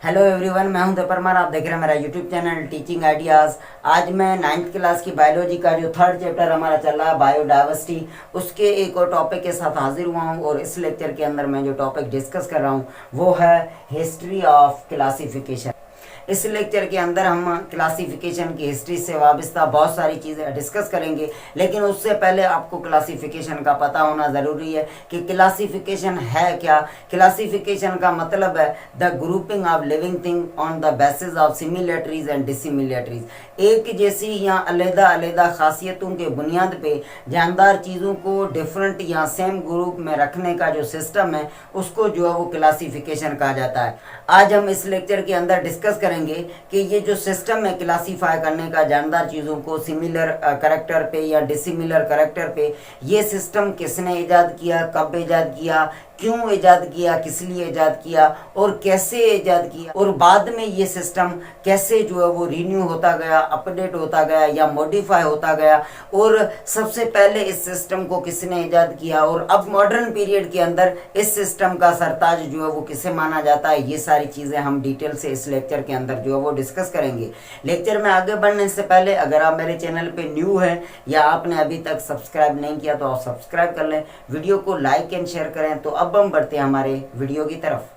Hello everyone, मैं हूं परमार। आप देख रहे हैं मेरा यूट्यूब चैनल टीचिंग आइडियाज़। आज मैं 9th क्लास की बायोलॉजी का जो 3rd चैप्टर हमारा चल रहा है बायोडाइवर्सिटी, उसके एक और टॉपिक के साथ हाजिर हुआ हूं। और इस लेक्चर के अंदर मैं जो टॉपिक डिस्कस कर रहा हूं वो है हिस्ट्री ऑफ क्लासिफिकेशन। इस लेक्चर के अंदर हम क्लासिफिकेशन की हिस्ट्री से वाबस्ता बहुत सारी चीज़ें डिस्कस करेंगे, लेकिन उससे पहले आपको क्लासिफिकेशन का पता होना ज़रूरी है कि क्लासिफिकेशन है क्या। क्लासिफिकेशन का मतलब है the grouping of living thing on the basis of similarities and dissimilarities. एक जैसी या अलग अलग खासियतों के बुनियाद पे जानदार चीज़ों को डिफरेंट या सेम ग्रुप में रखने का जो सिस्टम है उसको जो है वो क्लासिफिकेशन कहा जाता है। आज हम इस लेक्चर के अंदर डिस्कस करेंगे कि ये जो सिस्टम है क्लासीफाई करने का जानदार चीज़ों को सिमिलर करैक्टर पे या डिसिमिलर करैक्टर पे, ये सिस्टम किसने इजाद किया, कब इजाद किया, क्यों इजाद किया, किस लिए इजाद किया और कैसे इजाद किया, और बाद में ये सिस्टम कैसे जो है वो रिन्यू होता गया, अपडेट होता गया या मॉडिफाई होता गया, और सबसे पहले इस सिस्टम को किसने इजाद किया, और अब मॉडर्न पीरियड के अंदर इस सिस्टम का सरताज जो है वो किसे माना जाता है। ये सारी चीज़ें हम डिटेल से इस लेक्चर के अंदर जो है वो डिस्कस करेंगे। लेक्चर में आगे बढ़ने से पहले अगर आप मेरे चैनल पे न्यू हैं या आपने अभी तक सब्सक्राइब नहीं किया तो आप सब्सक्राइब कर लें, वीडियो को लाइक एंड शेयर करें। तो अब हम बढ़ते हैं हमारे वीडियो की तरफ।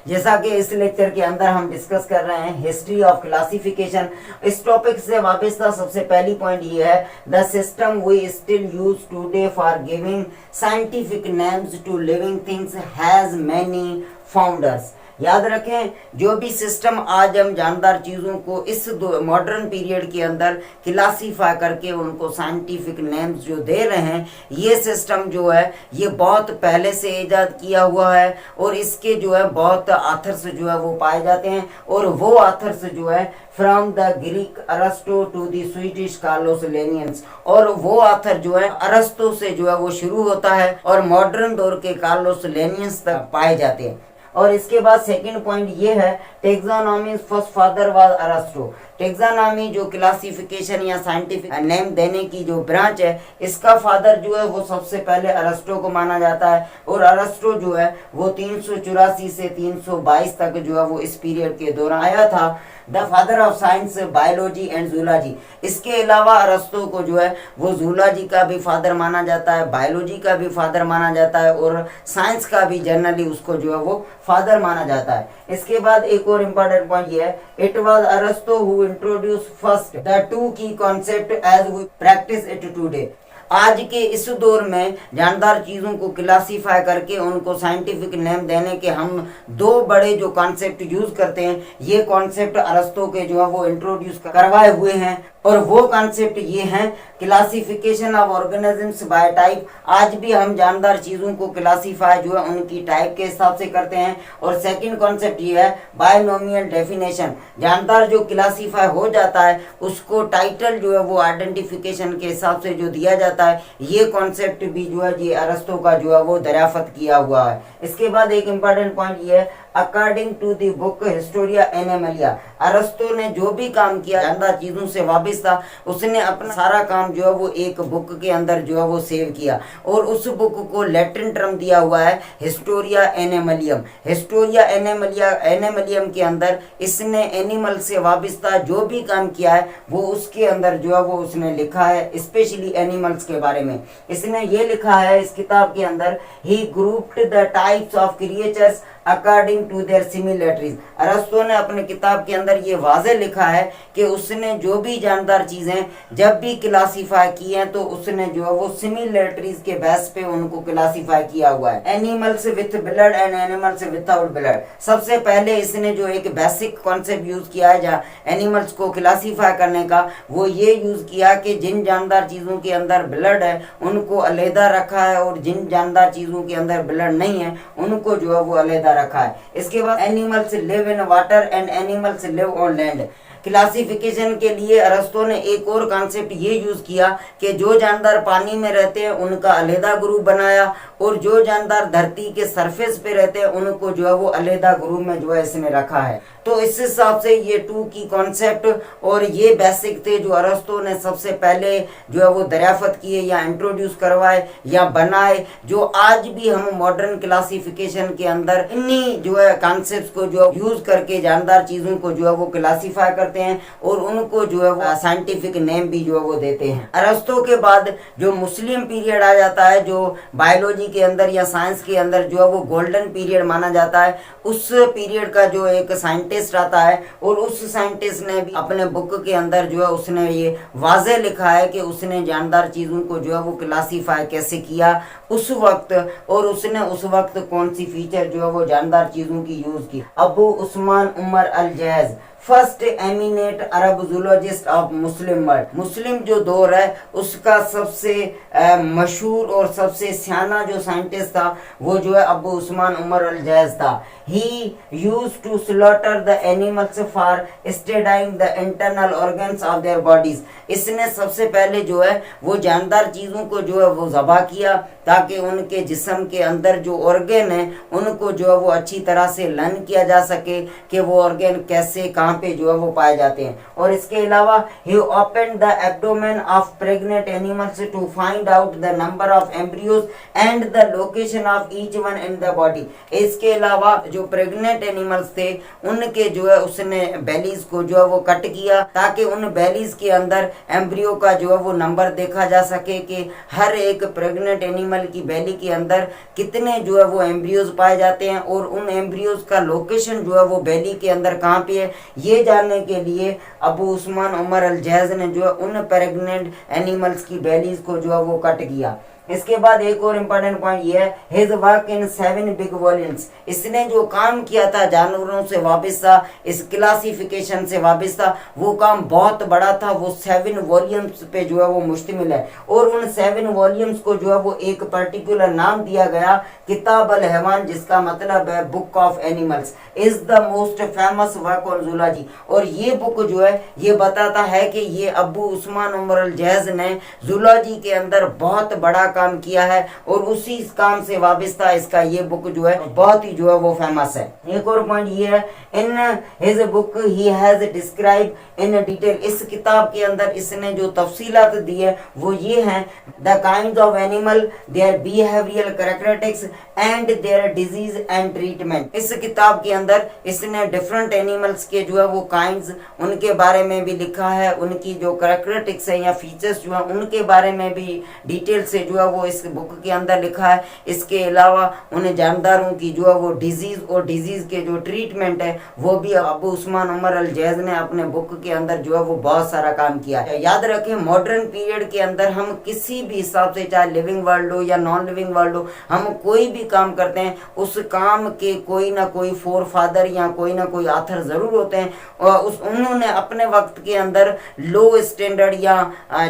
जैसा कि इस लेक्चर के अंदर हम डिस्कस कर रहे हैं हिस्ट्री ऑफ क्लासिफिकेशन, इस टॉपिक से वाबस्ता सबसे पहली पॉइंट ये है the system we still use today for giving scientific names to living things has many founders. याद रखें, जो भी सिस्टम आज हम जानदार चीज़ों को इस मॉडर्न पीरियड के अंदर क्लासीफाई करके उनको साइंटिफिक नेम्स जो दे रहे हैं, ये सिस्टम जो है ये बहुत पहले से इजाद किया हुआ है और इसके जो है बहुत ऑथर्स जो है वो पाए जाते हैं। और वो ऑथर्स जो है from the Greek Aristotle to the Swedish Carlos Linnaeus, और वो ऑथर जो है अरस्टो से जो है वो शुरू होता है और मॉडर्न दौर के कार्लोस लिनियंस तक पाए जाते हैं। और इसके बाद सेकंड पॉइंट ये है taxonomy first father was Aristotle. Taxonomy जो क्लासिफिकेशन या साइंटिफिक नेम देने की जो ब्रांच है, इसका फादर जो है वो सबसे पहले अरस्टो को माना जाता है। और अरस्टो जो है वो 384 से 322 तक जो है वो इस पीरियड के दौरान आया था। The father of science biology and zoology. इसके अलावा अरस्तो को जो है वो जूलॉजी का भी फादर माना जाता है, बायोलॉजी का भी फादर माना जाता है और साइंस का भी जनरली उसको जो है वो फादर माना जाता है। इसके बाद एक और इम्पोर्टेंट पॉइंट ये है it was Aristotle who introduced first the two key concept as we practice it today. आज के इस दौर में जानदार चीज़ों को क्लासीफाई करके उनको साइंटिफिक नेम देने के हम दो बड़े जो कॉन्सेप्ट यूज करते हैं, ये कॉन्सेप्ट अरस्तो के जो है वो इंट्रोड्यूस करवाए हुए हैं। और वो कॉन्सेप्ट ये हैं classification of organisms bye type. आज भी हम जानदार चीज़ों को क्लासीफाई जो है उनकी टाइप के हिसाब से करते हैं। और सेकंड कॉन्सेप्ट ये है बायनोमियल डेफिनेशन। जानदार जो क्लासीफाई हो जाता है उसको टाइटल जो है वो आइडेंटिफिकेशन के हिसाब से जो दिया जाता है, ये कॉन्सेप्ट भी जो है ये अरस्तो का जो है वो दरियाफ्त किया हुआ है। इसके बाद एक इम्पॉर्टेंट पॉइंट ये है according to the book Historia Animalia. Aristotle ने जो भी काम किया जानदार चीज़ों से वाबस्ता, उसने अपना सारा काम जो है वो एक बुक के अंदर जो है वो सेव किया और उस बुक को लैटिन टर्म दिया हुआ है हिस्टोरिया एनिमलियम। हिस्टोरिया एनिमलियम के अंदर इसने एनिमल से वाबस्ता जो भी काम किया है वो उसके अंदर जो है वो उसने लिखा है, स्पेशली एनिमल्स के बारे में। इसने ये लिखा है इस किताब के अंदर ही grouped the types of creatures according to their similarities. Aristotle ने अपने किताब के अंदर ये वाज़े लिखा है कि उसने जो भी जानदार चीज़ें जब भी क्लासीफाई की हैं तो उसने जो है वो सिमिलरिटीज के बेस पे उनको क्लासीफाई किया हुआ है। Animals with blood and animals without blood. सबसे पहले इसने जो एक बेसिक कॉन्सेप्ट यूज किया है जहाँ एनिमल्स को क्लासीफाई करने का, वो ये यूज किया कि जिन जानदार चीज़ों के अंदर ब्लड है उनको अलहदा रखा है और जिन जानदार चीज़ों के अंदर ब्लड नहीं है उनको जो है वो अलहदा रखा है। इसके बाद animals live in water and animals live on land. Classification के लिए अरस्तु ने एक और कॉन्सेप्ट ये यूज किया कि जो जानदार पानी में रहते हैं उनका अलहदा ग्रुप बनाया, और जो जानदार धरती के सरफेस पे रहते हैं उनको जो है वो अलहदा ग्रुप में जो है इसने रखा है। तो इस हिसाब से ये टू की कॉन्सेप्ट और ये बेसिक थे जो अरस्तु ने सबसे पहले जो है वो दरियाफत किए या इंट्रोड्यूस करवाए या बनाए, जो आज भी हम मॉडर्न क्लासिफिकेशन के अंदर इन्हीं जो है कॉन्सेप्ट्स को जो यूज करके जानदार चीजों को जो है वो क्लासीफाई करते हैं और उनको जो है वो साइंटिफिक नेम भी जो है वो देते हैं। अरस्तु के बाद जो मुस्लिम पीरियड आ जाता है, जो बायोलॉजी के अंदर या साइंस के अंदर जो है वो गोल्डन पीरियड माना जाता है, उस पीरियड का जो एक साइंटिस्ट आता है और उस साइंटिस्ट ने भी अपने बुक के अंदर जो है उसने ये वाज़े लिखा है कि उसने जानदार चीजों को जो है वो क्लासीफाई कैसे किया उस वक्त, और उसने उस वक्त कौन सी फीचर जो है वो जानदार चीजों की यूज की। Abu Usman Umar al Jahiz, first eminent Arab zoologist of Muslim world, Muslim जो दौर है उसका सबसे मशहूर और सबसे सियाना जो साइंटिस्ट था वो जो है Abu Usman Umar al jazz था। He used to slaughter the animals for studying the internal organs of their bodies. इसने सबसे पहले जो है वो जानदार चीजों को जो है वो ज़बह किया ताकि उनके जिस्म के अंदर जो ऑर्गन है उनको जो है वो अच्छी तरह से लर्न किया जा सके कि वो ऑर्गन कैसे कहाँ पे जो है वो पाए जाते हैं। और इसके अलावा he opened the abdomen of pregnant animals to find out the number of embryos and the location of each one in the body. इसके अलावा जो प्रेग्नेंट एनिमल्स थे उनके जो है उसने बेलीज को जो है वो कट किया ताकि उन बेलीज के अंदर एम्ब्रियो का जो है वो नंबर देखा जा सके कि हर एक प्रेग्नेंट एनिमल की बेली के अंदर कितने जो है वो एम्ब्रियोज पाए जाते हैं और उन एम्ब्रियोज का लोकेशन जो है वो बेली के अंदर कहाँ पे है, ये जानने के लिए Abu Usman Umar al jazz ने जो है उन प्रेग्नेंट एनिमल्स की बेलीज को जो है वो कट किया। इसके बाद एक और इम्पोर्टेंट पॉइंट ये है his work in 7 big volumes, इसने जो काम किया था जानवरों से वाबस्ता, इस क्लासिफिकेशन से वाबस्ता, वो काम बहुत बड़ा था। वो 7 वॉल्यूम्स पे जो है वो मुश्तमिल है और उन 7 वॉल्यूम्स को जो है वो एक पर्टिकुलर नाम दिया गया किताब अल हैवान, जिसका मतलब है book of animals, is the most famous work on zoology. और ये बुक जो है ये बताता है कि ये Abu Usman Umar al jazz ने जूलॉजी के अंदर बहुत बड़ा काम किया है और उसी काम से वाबस्ता इसका ये बुक जो है बहुत ही जो है वो फेमस है। एक और पॉइंट ये है in his book he has describe in detail, इस किताब के अंदर इसने जो तफसीलात दी है वो ये हैं the kinds of animal, their behavioural characteristics and their disease and treatment. इस किताब के अंदर इसने डिफरेंट एनिमल्स के जो है वो काइंड्स उनके बारे में भी लिखा है, उनकी जो कैरेक्टरिस्टिक्स है या फीचर्स जो है उनके बारे में भी डिटेल से जो है वो इस बुक के अंदर लिखा है। इसके अलावा उन जानदारों की जो है वो डिजीज और डिजीज के जो ट्रीटमेंट है वो भी Abu Usman Umar al jazz ने अपने बुक के अंदर जो है वो बहुत सारा काम किया है। याद रखें मॉडर्न पीरियड के अंदर हम किसी भी हिसाब से चाहे लिविंग वर्ल्ड हो या नॉन लिविंग वर्ल्ड हो, हम कोई भी काम करते हैं उस काम के कोई ना कोई फोर फादर या कोई ना कोई आथर जरूर होते हैं और उन्होंने अपने वक्त के अंदर लो स्टैंडर्ड या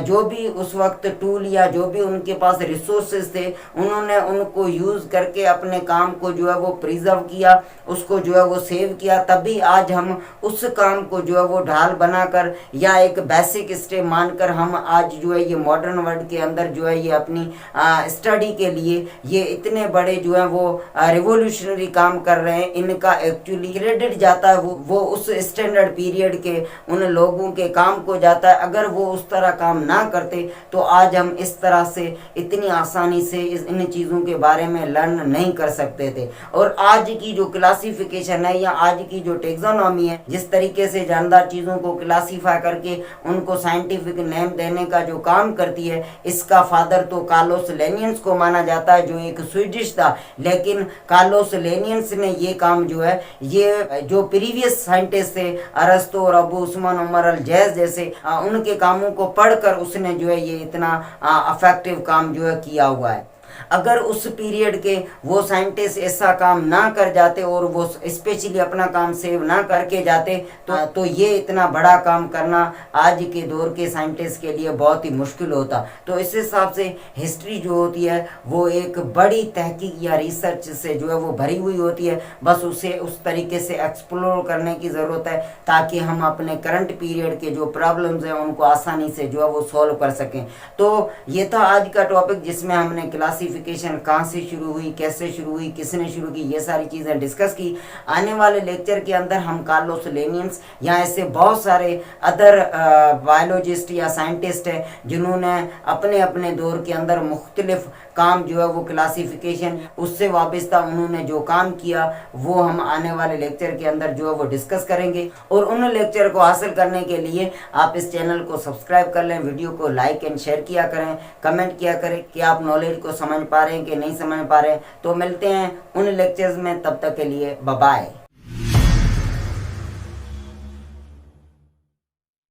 जो भी उस वक्त टूल या जो भी उनके पास रिसोर्सेज थे उन्होंने उनको यूज करके अपने काम को जो है वो प्रिजर्व किया, उसको जो है वो सेव किया, तभी आज हम उस काम को जो है वो ढाल बनाकर या एक बेसिक स्टेप मानकर हम आज जो है ये मॉडर्न वर्ल्ड के अंदर जो है ये अपनी स्टडी के लिए ये इतने बड़े जो है वो रिवोल्यूशनरी काम कर रहे हैं। इनका एक्चुअली क्रेडिट जाता है वो उस स्टैंडर्ड पीरियड के उन लोगों के काम को जाता है। अगर वो उस तरह काम ना करते तो आज हम इस तरह से इतनी आसानी से इन चीज़ों के बारे में लर्न नहीं कर सकते थे। और आज की जो क्लासिफिकेशन है या आज की जो टेक्सोनॉमी है, जिस तरीके से जानदार चीज़ों को क्लासीफाई करके उनको साइंटिफिक नेम देने का जो काम करती है, इसका फादर तो कार्लोस लिनियस को माना जाता है जो एक स्वीडिश था। लेकिन कार्लोस लिनियस ने ये काम जो है ये जो प्रीवियस साइंटिस्ट थे अरस्तु और Abu Usman Umar al jazz जैसे उनके कामों को पढ़कर उसने जो है ये इतना अफेक्टिव काम जो है किया हुआ है। अगर उस पीरियड के वो साइंटिस्ट ऐसा काम ना कर जाते और वो स्पेशली अपना काम सेव ना करके जाते तो ये इतना बड़ा काम करना आज के दौर के साइंटिस्ट के लिए बहुत ही मुश्किल होता। तो इस हिसाब से हिस्ट्री जो होती है वो एक बड़ी तहकीक या रिसर्च से जो है वो भरी हुई होती है, बस उसे उस तरीके से एक्सप्लोर करने की ज़रूरत है ताकि हम अपने करंट पीरियड के जो प्रॉब्लम्स हैं उनको आसानी से जो है वो सॉल्व कर सकें। तो ये था आज का टॉपिक जिसमें हमने क्लासिफिकेशन कहाँ से शुरू हुई, कैसे शुरू हुई, किसने शुरू की, ये सारी चीज़ें डिस्कस की। आने वाले लेक्चर के अंदर हम कार्लोस लिनियस या ऐसे बहुत सारे अदर बायोलॉजिस्ट या साइंटिस्ट हैं जिन्होंने अपने अपने दौर के अंदर मुख्तलिफ काम जो है वो क्लासिफिकेशन उससे वाबस्ता उन्होंने जो काम किया वो हम आने वाले लेक्चर के अंदर जो है वो डिस्कस करेंगे। और उन लेक्चर को हासिल करने के लिए आप इस चैनल को सब्सक्राइब कर लें, वीडियो को लाइक एंड शेयर किया करें, कमेंट किया करें कि आप नॉलेज को समझ पा रहे हैं कि नहीं समझ पा रहे हैं। तो मिलते हैं उन लेक्चर्स में, तब तक के लिए बाय बाय।